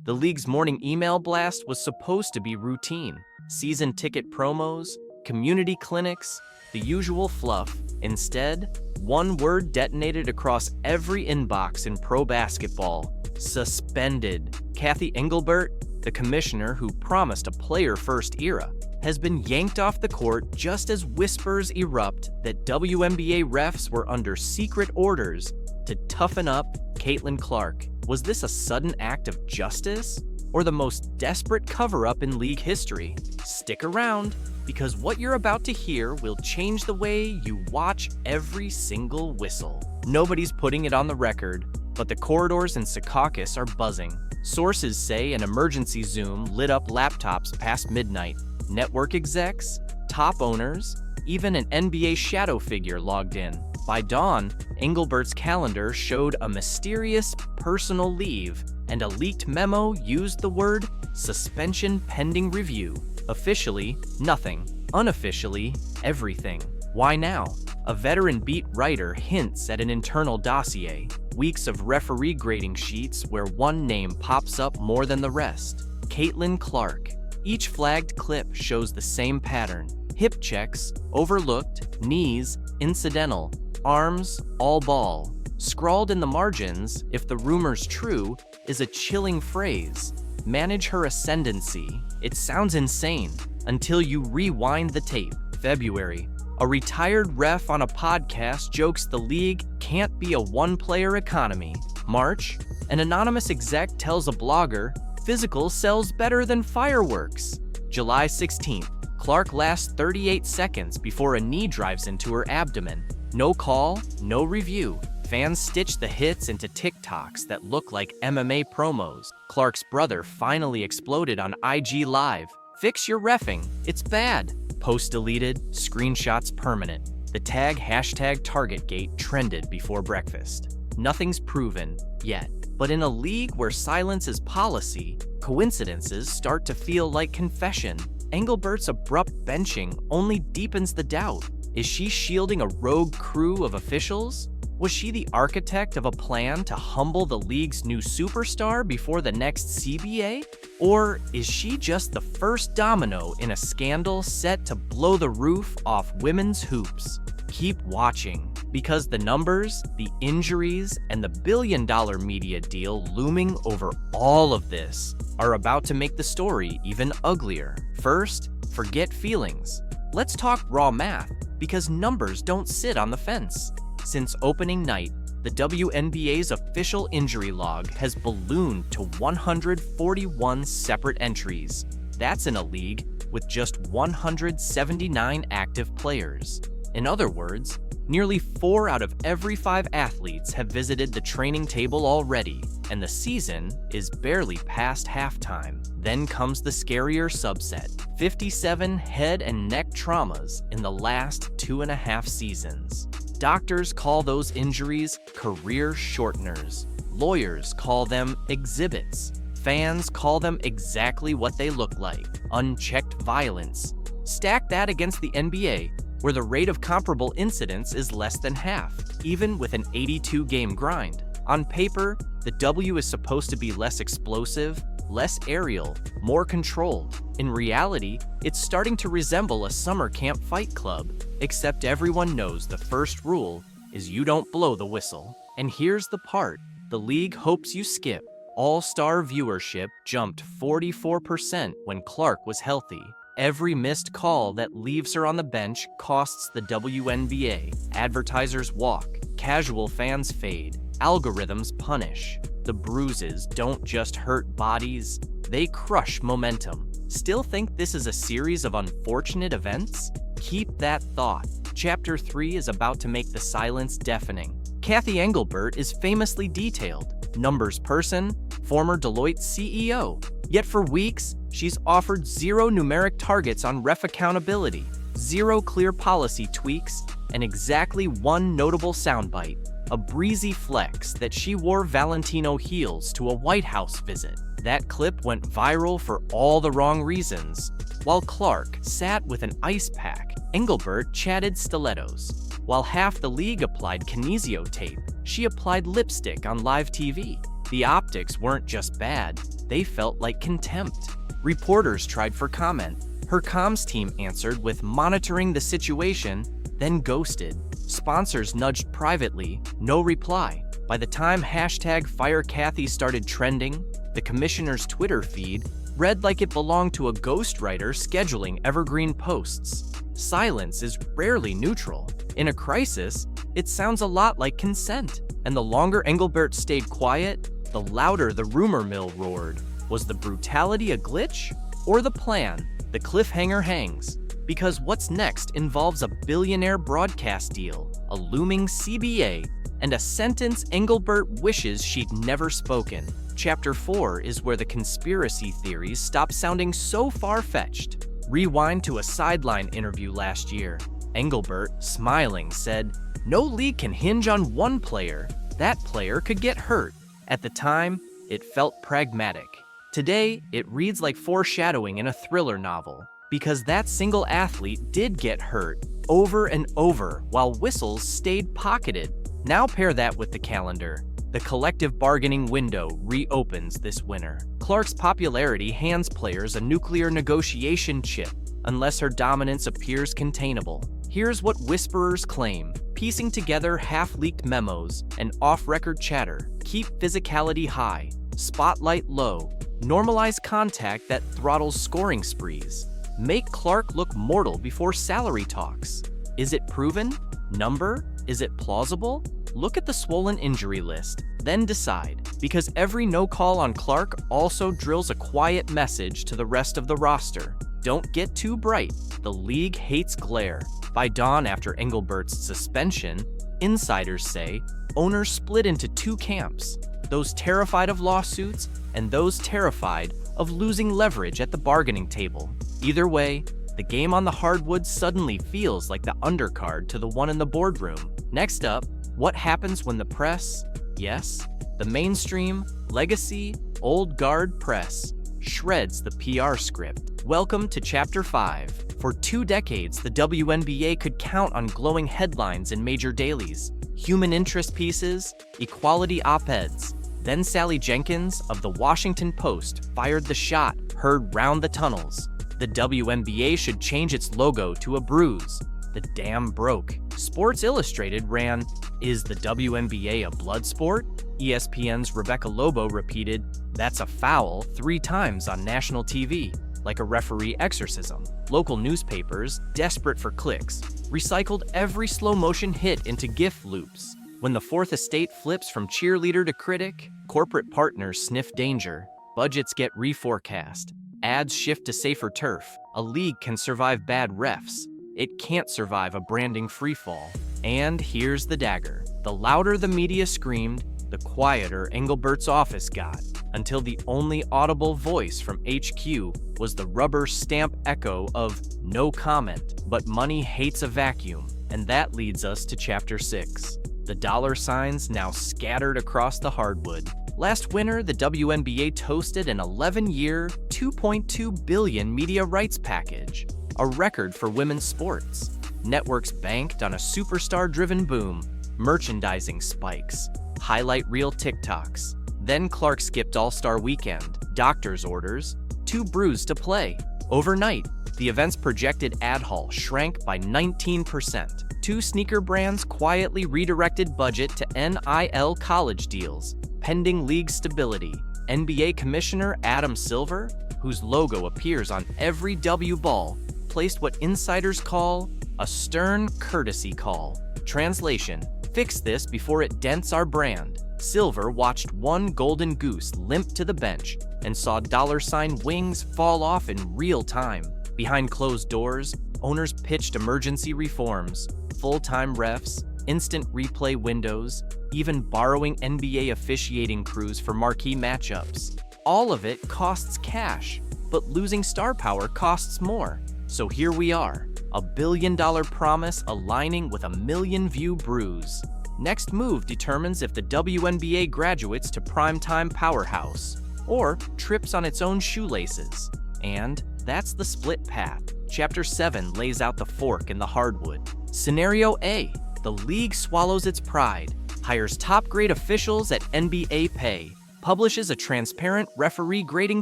The league's morning email blast was supposed to be routine. Season ticket promos, community clinics, the usual fluff. Instead, one word detonated across every inbox in pro basketball: suspended. Cathy Engelbert, the commissioner who promised a player-first era, has been yanked off the court just as whispers erupt that WNBA refs were under secret orders to toughen up Caitlin Clark. Was this a sudden act of justice, or the most desperate cover-up in league history? Stick around, because what you're about to hear will change the way you watch every single whistle. Nobody's putting it on the record, but the corridors in Secaucus are buzzing. Sources say an emergency Zoom lit up laptops past midnight. Network execs, top owners, even an NBA shadow figure logged in. By dawn, Engelbert's calendar showed a mysterious personal leave, and a leaked memo used the word suspension pending review. Officially, nothing. Unofficially, everything. Why now? A veteran beat writer hints at an internal dossier. Weeks of referee grading sheets where one name pops up more than the rest. Caitlin Clark. Each flagged clip shows the same pattern. Hip checks, overlooked, knees, incidental, arms, all ball. Scrawled in the margins, if the rumor's true, is a chilling phrase: manage her ascendancy. It sounds insane until you rewind the tape. February. A retired ref on a podcast jokes the league can't be a one-player economy. March. An anonymous exec tells a blogger physical sells better than fireworks. July 16th. Clark lasts 38 seconds before a knee drives into her abdomen. No call, no review. Fans stitch the hits into TikToks that look like MMA promos. Clark's brother finally exploded on IG Live. Fix your reffing, it's bad. Post deleted, screenshots permanent. The tag #TargetGate trended before breakfast. Nothing's proven, yet. But in a league where silence is policy, coincidences start to feel like confession. Engelbert's abrupt benching only deepens the doubt. Is she shielding a rogue crew of officials? Was she the architect of a plan to humble the league's new superstar before the next CBA? Or is she just the first domino in a scandal set to blow the roof off women's hoops? Keep watching, because the numbers, the injuries, and the billion-dollar media deal looming over all of this are about to make the story even uglier. First, forget feelings. Let's talk raw math, because numbers don't sit on the fence. Since opening night, the WNBA's official injury log has ballooned to 141 separate entries. That's in a league with just 179 active players. In other words, nearly 4 out of every 5 athletes have visited the training table already, and the season is barely past halftime. Then comes the scarier subset: 57 head and neck traumas in the last 2.5 seasons. Doctors call those injuries career shorteners. Lawyers call them exhibits. Fans call them exactly what they look like: unchecked violence. Stack that against the NBA, where the rate of comparable incidents is less than half, even with an 82-game grind. On paper, the W is supposed to be less explosive, less aerial, more controlled. In reality, it's starting to resemble a summer camp fight club, except everyone knows the first rule is you don't blow the whistle. And here's the part the league hopes you skip. All-star viewership jumped 44% when Clark was healthy. Every missed call that leaves her on the bench costs the WNBA. Advertisers walk, casual fans fade, algorithms punish. The bruises don't just hurt bodies, they crush momentum. Still think this is a series of unfortunate events? Keep that thought. Chapter 3 is about to make the silence deafening. Cathy Engelbert is famously detailed. Numbers person, former Deloitte CEO. Yet for weeks, she's offered 0 numeric targets on ref accountability, 0 clear policy tweaks, and exactly 1 notable soundbite: a breezy flex that she wore Valentino heels to a White House visit. That clip went viral for all the wrong reasons. While Clark sat with an ice pack, Engelbert chatted stilettos. While half the league applied kinesio tape, she applied lipstick on live TV. The optics weren't just bad, they felt like contempt. Reporters tried for comment. Her comms team answered with monitoring the situation, then ghosted. Sponsors nudged privately, no reply. By the time #FireCathy started trending, the commissioner's Twitter feed read like it belonged to a ghostwriter scheduling evergreen posts. Silence is rarely neutral. In a crisis, it sounds a lot like consent. And the longer Engelbert stayed quiet, the louder the rumor mill roared. Was the brutality a glitch? Or the plan? The cliffhanger hangs. Because what's next involves a billionaire broadcast deal, a looming CBA, and a sentence Engelbert wishes she'd never spoken. Chapter 4 is where the conspiracy theories stop sounding so far-fetched. Rewind to a sideline interview last year. Engelbert, smiling, said, "No league can hinge on one player. That player could get hurt." At the time, it felt pragmatic. Today, it reads like foreshadowing in a thriller novel, because that single athlete did get hurt over and over while whistles stayed pocketed. Now pair that with the calendar. The collective bargaining window reopens this winter. Clark's popularity hands players a nuclear negotiation chip, unless her dominance appears containable. Here's what whisperers claim, piecing together half-leaked memos and off-record chatter. Keep physicality high, spotlight low, normalize contact that throttles scoring sprees. Make Clark look mortal before salary talks. Is it proven? Number? Is it plausible? Look at the swollen injury list, then decide, because every no call on Clark also drills a quiet message to the rest of the roster. Don't get too bright. The league hates glare. By dawn after Engelbert's suspension, insiders say owners split into two camps, those terrified of lawsuits and those terrified of losing leverage at the bargaining table. Either way, the game on the hardwood suddenly feels like the undercard to the one in the boardroom. Next up, what happens when the press, yes, the mainstream, legacy, old guard press, shreds the PR script? Welcome to Chapter 5. For 2 decades, the WNBA could count on glowing headlines in major dailies, human interest pieces, equality op-eds. Then Sally Jenkins of the Washington Post fired the shot heard round the tunnels. The WNBA should change its logo to a bruise. The dam broke. Sports Illustrated ran, "Is the WNBA a blood sport?" ESPN's Rebecca Lobo repeated, "That's a foul," 3 times on national TV, like a referee exorcism. Local newspapers, desperate for clicks, recycled every slow-motion hit into GIF loops. When the Fourth Estate flips from cheerleader to critic, corporate partners sniff danger. Budgets get reforecast. Ads shift to safer turf. A league can survive bad refs. It can't survive a branding freefall. And here's the dagger. The louder the media screamed, the quieter Engelbert's office got, until the only audible voice from HQ was the rubber stamp echo of "no comment, but money hates a vacuum." And that leads us to Chapter 6. The dollar signs now scattered across the hardwood. Last winter, the WNBA toasted an 11-year, $2.2 billion media rights package, a record for women's sports. Networks banked on a superstar-driven boom, merchandising spikes, highlight reel TikToks. Then Clark skipped All-Star Weekend, doctor's orders, too bruised to play. Overnight, the event's projected ad haul shrank by 19%. 2 sneaker brands quietly redirected budget to NIL college deals, pending league stability. NBA Commissioner Adam Silver, whose logo appears on every W ball, placed what insiders call a stern courtesy call. Translation: fix this before it dents our brand. Silver watched one golden goose limp to the bench and saw dollar sign wings fall off in real time. Behind closed doors, owners pitched emergency reforms, full-time refs, instant replay windows, even borrowing NBA officiating crews for marquee matchups. All of it costs cash, but losing star power costs more. So here we are, a billion-dollar promise aligning with a million-view bruise. Next move determines if the WNBA graduates to primetime powerhouse, or trips on its own shoelaces. And that's the split path. Chapter 7 lays out the fork in the hardwood. Scenario A: the league swallows its pride, hires top-grade officials at NBA pay, publishes a transparent referee grading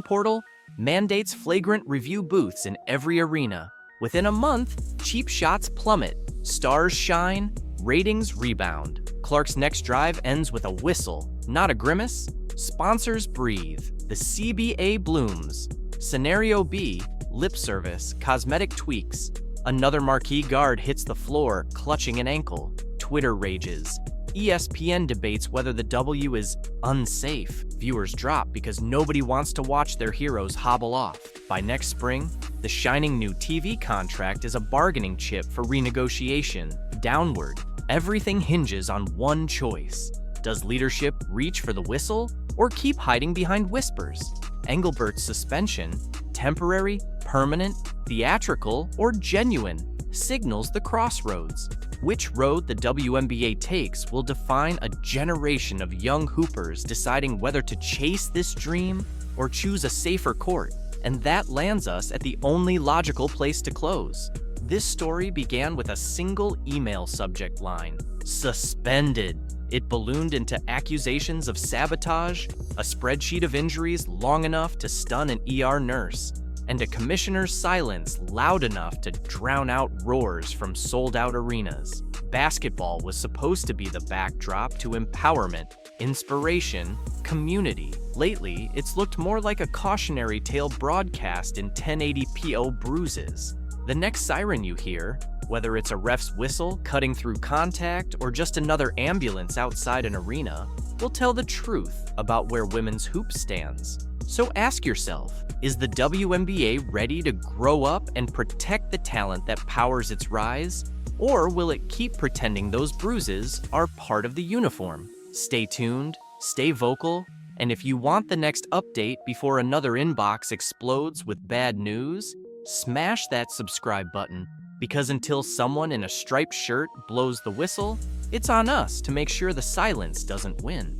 portal, mandates flagrant review booths in every arena. Within a month, cheap shots plummet, stars shine, ratings rebound. Clark's next drive ends with a whistle, not a grimace. Sponsors breathe, the CBA blooms. Scenario B, lip service, cosmetic tweaks. Another marquee guard hits the floor, clutching an ankle. Twitter rages. ESPN debates whether the W is unsafe. Viewers drop because nobody wants to watch their heroes hobble off. By next spring, the shining new TV contract is a bargaining chip for renegotiation. Downward, everything hinges on one choice. Does leadership reach for the whistle or keep hiding behind whispers? Engelbert's suspension, temporary, permanent, theatrical, or genuine, signals the crossroads. Which road the WNBA takes will define a generation of young hoopers deciding whether to chase this dream or choose a safer court. And that lands us at the only logical place to close. This story began with a single email subject line: suspended. It ballooned into accusations of sabotage, a spreadsheet of injuries long enough to stun an ER nurse, and a commissioner's silence loud enough to drown out roars from sold-out arenas. Basketball was supposed to be the backdrop to empowerment, inspiration, community. Lately, it's looked more like a cautionary tale broadcast in 1080p bruises. The next siren you hear, whether it's a ref's whistle cutting through contact or just another ambulance outside an arena, will tell the truth about where women's hoop stands. So ask yourself, is the WNBA ready to grow up and protect the talent that powers its rise? Or will it keep pretending those bruises are part of the uniform? Stay tuned, stay vocal, and if you want the next update before another inbox explodes with bad news, smash that subscribe button, because until someone in a striped shirt blows the whistle, it's on us to make sure the silence doesn't win.